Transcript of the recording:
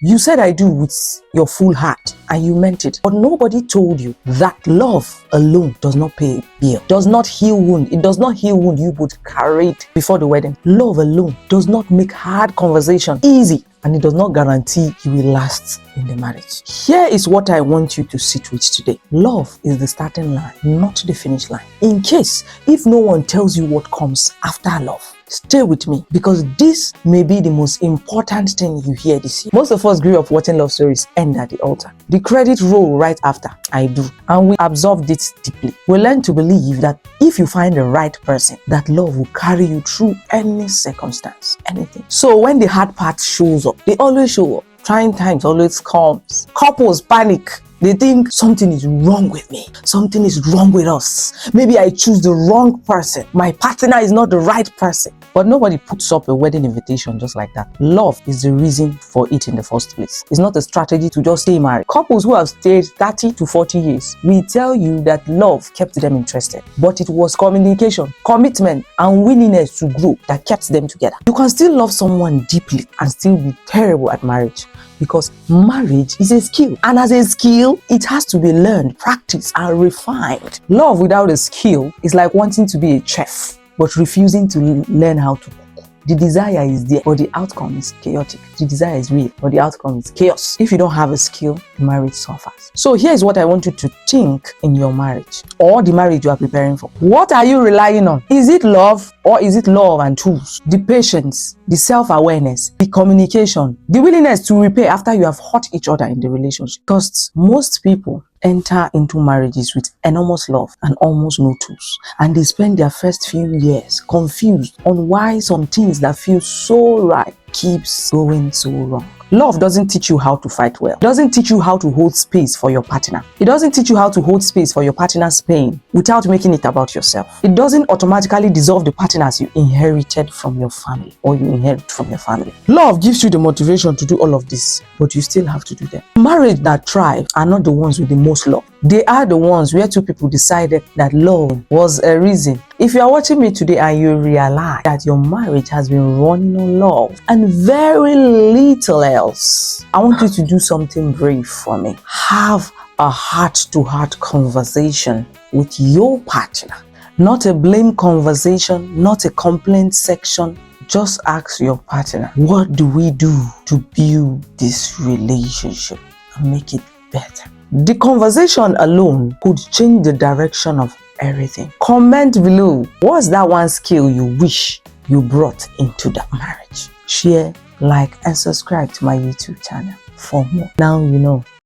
You said I do with your full heart and you meant it. But nobody told you that love alone does not pay a bill, does not heal wound. It does not heal wound you both carried before the wedding. Love alone does not make hard conversation easy, and it does not guarantee it will last in the marriage. Here is what I want you to sit with today. Love is the starting line, not the finish line. In case if no one tells you what comes after love, stay with me, because this may be the most important thing you hear this year. Most of us grew up watching love stories end at the altar. The credit roll right after, I do. And we absorbed it deeply. We learn to believe that if you find the right person, that love will carry you through any circumstance, anything. So when the hard part shows up, they always show up. Trying times always comes. Couples panic. They think something is wrong with me. Something is wrong with us. Maybe I choose the wrong person. My partner is not the right person. But nobody puts up a wedding invitation just like that. Love is the reason for it in the first place. It's not a strategy to just stay married. Couples who have stayed 30 to 40 years will tell you that love kept them interested. But it was communication, commitment, and willingness to grow that kept them together. You can still love someone deeply and still be terrible at marriage, because marriage is a skill, and as a skill it has to be learned, practiced, and refined. Love without a skill is like wanting to be a chef but refusing to learn how to cook. The desire is there, but the outcome is chaotic. The desire is real, but the outcome is chaos. If you don't have a skill, the marriage suffers. So here's what I want you to think in your marriage, or the marriage you are preparing for. What are you relying on? Is it love, or is it love and tools? The patience, the self-awareness, the communication, the willingness to repair after you have hurt each other in the relationship. Because most people enter into marriages with enormous love and almost no tools, and they spend their first few years confused on why some things that feel so right keeps going so wrong. Love doesn't teach you how to fight well. It doesn't teach you how to hold space for your partner. It doesn't teach you how to hold space for your partner's pain without making it about yourself. It doesn't automatically dissolve the partners you inherited from your family, or you inherit from your family. Love gives you the motivation to do all of this, but you still have to do them. Marriage that thrive are not the ones with the most love. They are the ones where two people decided that love was a reason. If you are watching me today and you realize that your marriage has been running on love and very little else, I want you to do something brave for me. Have a heart-to-heart conversation with your partner. Not a blame conversation, not a complaint section. Just ask your partner, what do we do to build this relationship and make it better? The conversation alone could change the direction of everything. Comment below, what's that one skill you wish you brought into that marriage? Share, like, and subscribe to my YouTube channel for more. Now you know.